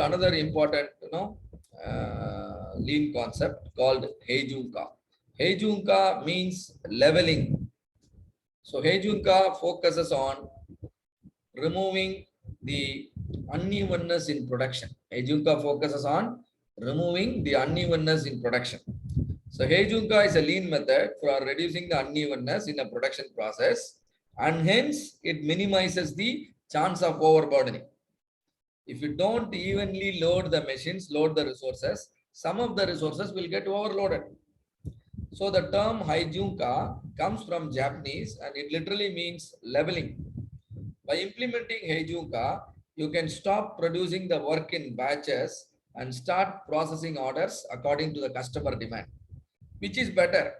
another important, lean concept called Heijunka. Heijunka means leveling. So Heijunka focuses on removing the unevenness in production. Heijunka focuses on removing the unevenness in production. So Heijunka is a lean method for reducing the unevenness in a production process, and hence it minimizes the chance of overburdening. If you don't evenly load the machines, load the resources, some of the resources will get overloaded. So the term Heijunka comes from Japanese and it literally means leveling. By implementing Heijunka, you can stop producing the work in batches and start processing orders according to the customer demand. Which is better?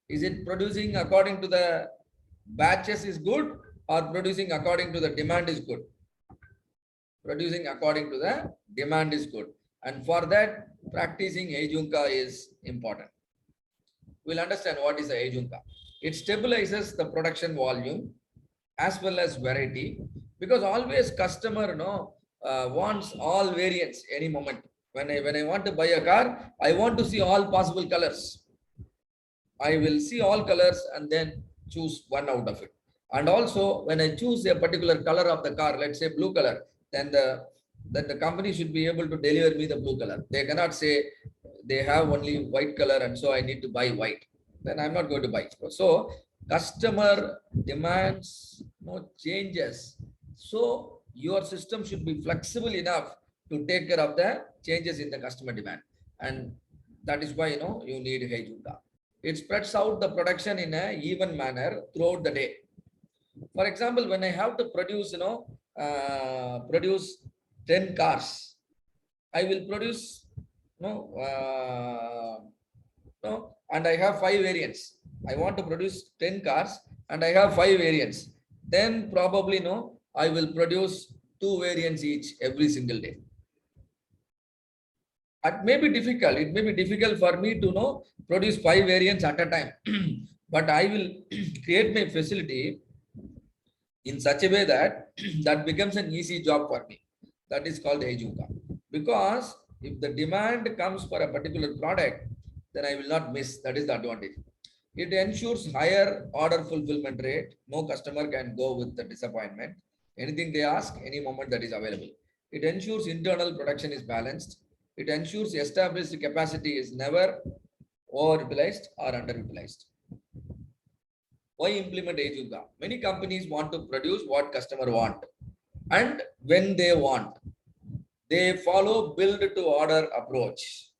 Is it producing according to the batches is good, or producing according to the demand is good? Producing according to the demand is good. And for that, practicing Heijunka is important. We'll understand what is a Heijunka. It stabilizes the production volume as well as variety, because always customer wants all variants any moment. When I want to buy a car, I want to see all possible colors. I will see all colors and then choose one out of it. And also when I choose a particular color of the car, let's say blue color, then the company should be able to deliver me the blue color. They cannot say they have only white color and so I need to buy white. Then I'm not going to buy. So customer demands changes. So your system should be flexible enough to take care of the changes in the customer demand. And that is why you need Heijunka. It spreads out the production in an even manner throughout the day. For example, when I have to produce, produce 10 cars, I will produce, and I have 5 variants. I want to produce 10 cars and I have 5 variants. Then probably, I will produce 2 variants each every single day. It may be difficult. It may be difficult for me to produce 5 variants at a time. But I will create my facility in such a way that that becomes an easy job for me. That is called Heijunka. Because if the demand comes for a particular product, then I will not miss. That is the advantage. It ensures higher order fulfillment rate. No customer can go with the disappointment. Anything they ask, any moment that is available. It ensures internal production is balanced. It ensures established capacity is never overutilized or underutilized. Why implement Heijunka? Many companies want to produce what customer want and when they want. They follow build to order approach.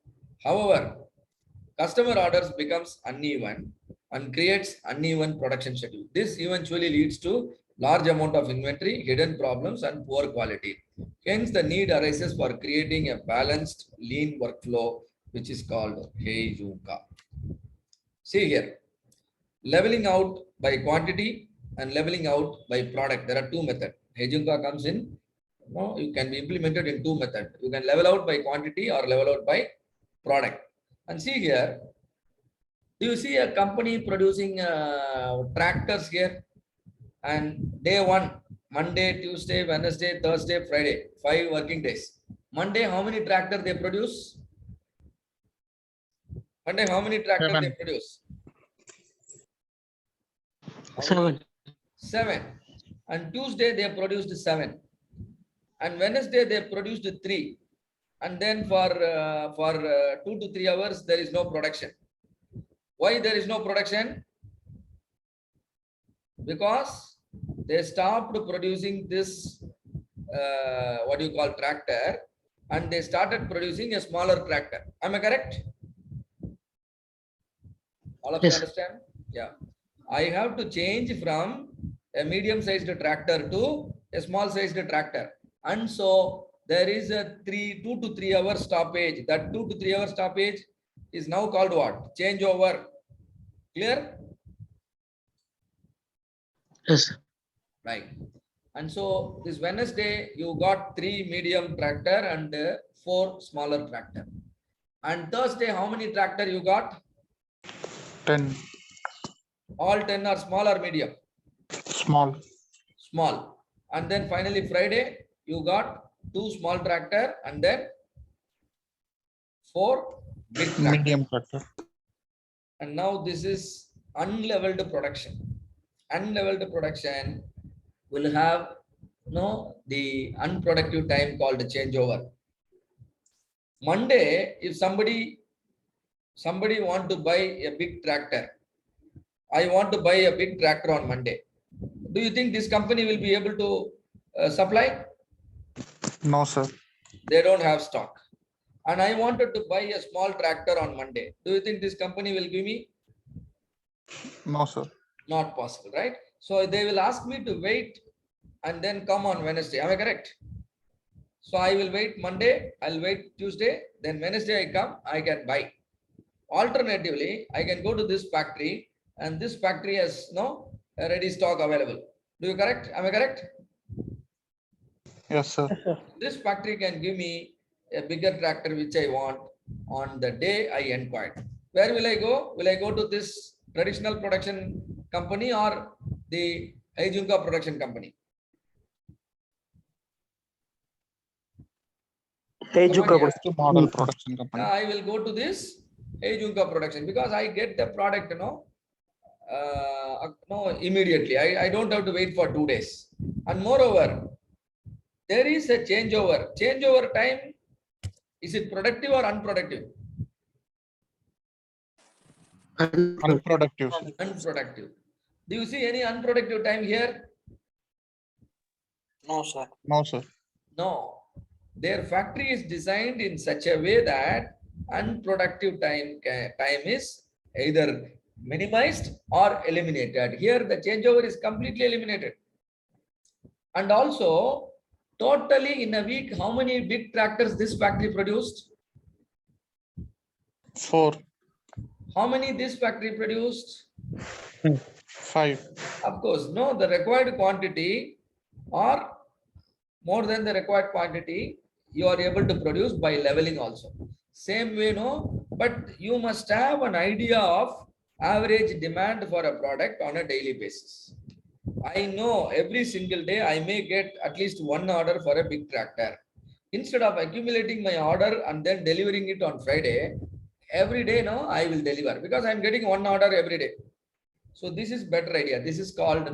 However, customer orders becomes uneven and creates uneven production schedule. This eventually leads to large amount of inventory, hidden problems, and poor quality. Hence, the need arises for creating a balanced, lean workflow, which is called Heijunka. See here, leveling out by quantity and leveling out by product. There are 2 methods. Heijunka comes in, you can be implemented in 2 methods. You can level out by quantity or level out by product. And see here, do you see a company producing tractors here? And day 1, Monday, Tuesday, Wednesday, Thursday, Friday, 5 working days. Monday, how many tractors they produce? Monday, how many tractors 7. they produce? 7. 7. And Tuesday they produced 7. And Wednesday they produced 3. And then for 2 to 3 hours there is no production. Why there is no production? Because they stopped producing this what you call tractor, and they started producing a smaller tractor. Am I correct? All of you understand? Yeah. I have to change from a medium-sized tractor to a small-sized tractor. And so there is a 2 to 3 hour stoppage. That 2 to 3 hour stoppage is now called what? Changeover. Clear? Yes. Right. And so this Wednesday, you got 3 medium tractor and 4 smaller tractor. And Thursday, how many tractor you got? 10. All 10 are small or medium? Small. Small. And then finally Friday, you got 2 small tractor and then for big tractor. Medium tractor. And now this is unleveled production. Unleveled production will have the unproductive time called changeover. Monday, if somebody want to buy a big tractor, I want to buy a big tractor on Monday. Do you think this company will be able to supply? No, sir. They don't have stock. And I wanted to buy a small tractor on Monday. Do you think this company will give me? No, sir. Not possible, right? So they will ask me to wait and then come on Wednesday. Am I correct? So I will wait Monday, I'll wait Tuesday, then Wednesday I come, I can buy. Alternatively, I can go to this factory and this factory has no ready stock available. Do you correct? Am I correct? Yes, sir. This factory can give me a bigger tractor which I want on the day I inquired. Where will I go? Will I go to this traditional production company or the Heijunka production company? Heijunka Someone To model production company. I will go to this Heijunka production because I get the product, immediately. I don't have to wait for 2 days. And moreover, there is a changeover. Changeover time, is it productive or unproductive? Unproductive. Unproductive. Do you see any unproductive time here? No, sir. No, sir. No. Their factory is designed in such a way that unproductive time is either minimized or eliminated. Here, the changeover is completely eliminated. And also, totally in a week, how many big tractors this factory produced? 4, How many this factory produced? 5. Of course, no, the required quantity or more than the required quantity, you are able to produce by leveling also. Same way, no, but you must have an idea of average demand for a product on a daily basis. I know every single day I may get at least one order for a big tractor. Instead of accumulating my order and then delivering it on Friday, every day, no, I will deliver because I'm getting one order every day. So this is better idea. This is called,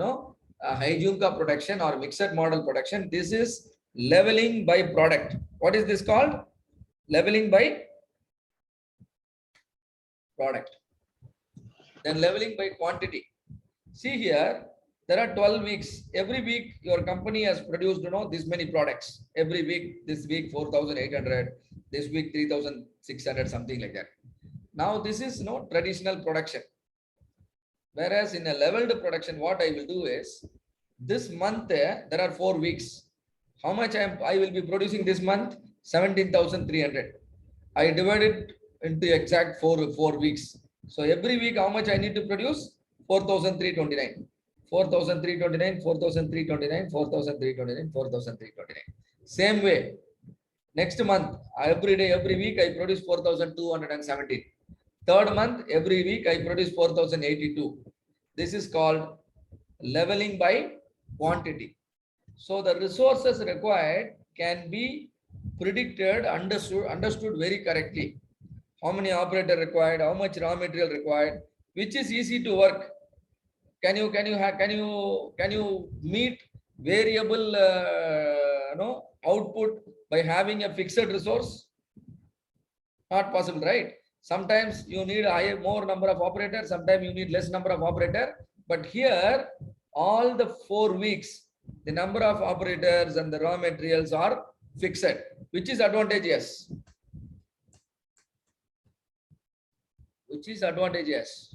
Heijunka production or mixed model production. This is leveling by product. What is this called? Leveling by product. Then leveling by quantity. See here, there are 12 weeks. Every week, your company has produced, this many products. Every week, this week 4,800, this week 3,600, something like that. Now this is traditional production. Whereas in a leveled production, what I will do is, this month there are 4 weeks. How much I will be producing this month? 17,300. I divide it into exact four weeks. So every week, how much I need to produce? 4,329. 4,329, 4,329, 4,329, 4,329. Same way, next month, every day, every week, I produce 4,217. Third month, every week, I produce 4,082. This is called leveling by quantity. So the resources required can be predicted, understood very correctly. How many operator required, how much raw material required, which is easy to work. Can you meet variable output by having a fixed resource? Not possible, right? Sometimes you need more number of operators, sometimes you need less number of operator. But here, all the 4 weeks, the number of operators and the raw materials are fixed, which is advantageous. Which is advantageous.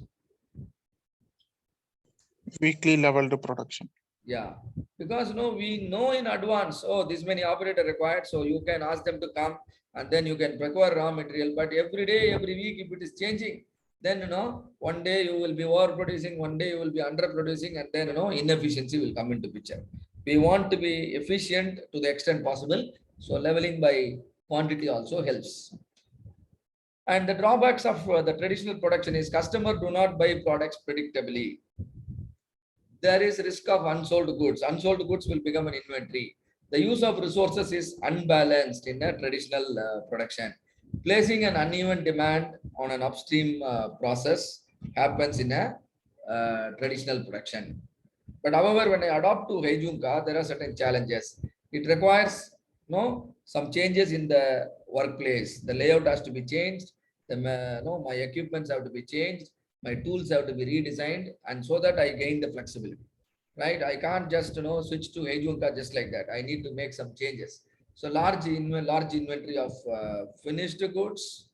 Weekly leveled production. Yeah, because we know in advance, oh, this many operator required, so you can ask them to come and then you can procure raw material. But every day, every week, if it is changing, then one day you will be overproducing, one day you will be underproducing, and then inefficiency will come into picture. We want to be efficient to the extent possible, so leveling by quantity also helps. And the drawbacks of the traditional production is customer do not buy products predictably. There is risk of unsold goods. Unsold goods will become an inventory. The use of resources is unbalanced in a traditional production. Placing an uneven demand on an upstream process happens in a traditional production. But however, when I adopt to Heijunka, there are certain challenges. It requires some changes in the workplace. The layout has to be changed. My equipments have to be changed. My tools have to be redesigned, and so that I gain the flexibility. Right? I can't just switch to Heijunka just like that. I need to make some changes. So large inventory of finished goods,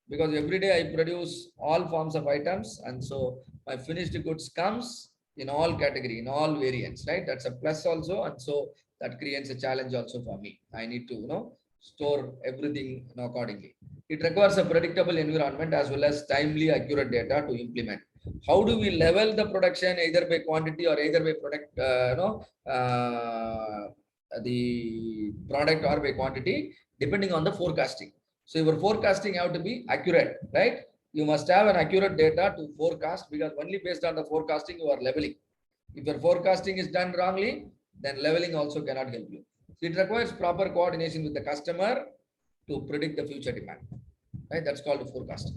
because every day I produce all forms of items, and so my finished goods comes in all category, in all variants, right? That's a plus also, and so that creates a challenge also for me. I need to store everything accordingly. It requires a predictable environment as well as timely, accurate data to implement. How do we level the production either by quantity or either by product, the product or by quantity, depending on the forecasting. So your forecasting have to be accurate, right? You must have an accurate data to forecast, because only based on the forecasting you are leveling. If your forecasting is done wrongly, then leveling also cannot help you. So it requires proper coordination with the customer to predict the future demand, right? That's called forecasting.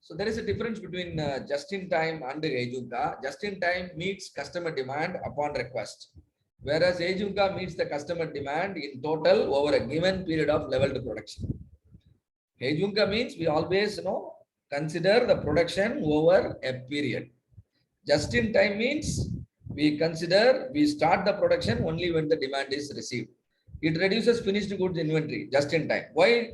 So there is a difference between just-in-time and Heijunka. Just-in-time meets customer demand upon request, whereas Heijunka meets the customer demand in total over a given period of leveled production. Heijunka means we always consider the production over a period. Just-in-time means we start the production only when the demand is received. It reduces finished goods inventory just-in-time. Why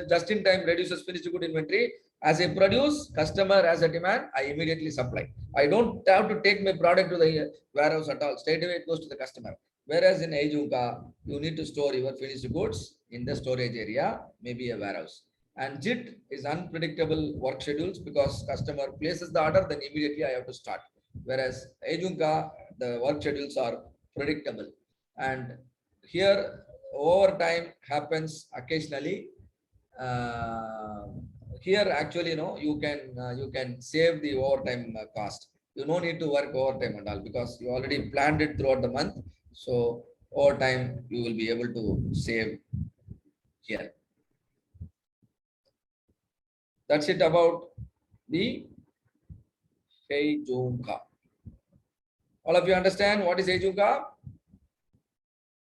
just-in-time reduces finished good inventory? As I produce, customer has a demand, I immediately supply. I don't have to take my product to the warehouse at all. Straight away it goes to the customer. Whereas in Heijunka, you need to store your finished goods in the storage area, maybe a warehouse. And JIT is unpredictable work schedules, because customer places the order, then immediately I have to start. Whereas Heijunka, the work schedules are predictable. And here overtime happens occasionally. Here actually you can save the overtime cost. You no need to work overtime and all, because you already planned it throughout the month. So overtime you will be able to save here. That's it about the Heijunka. All of you understand what is Heijunka?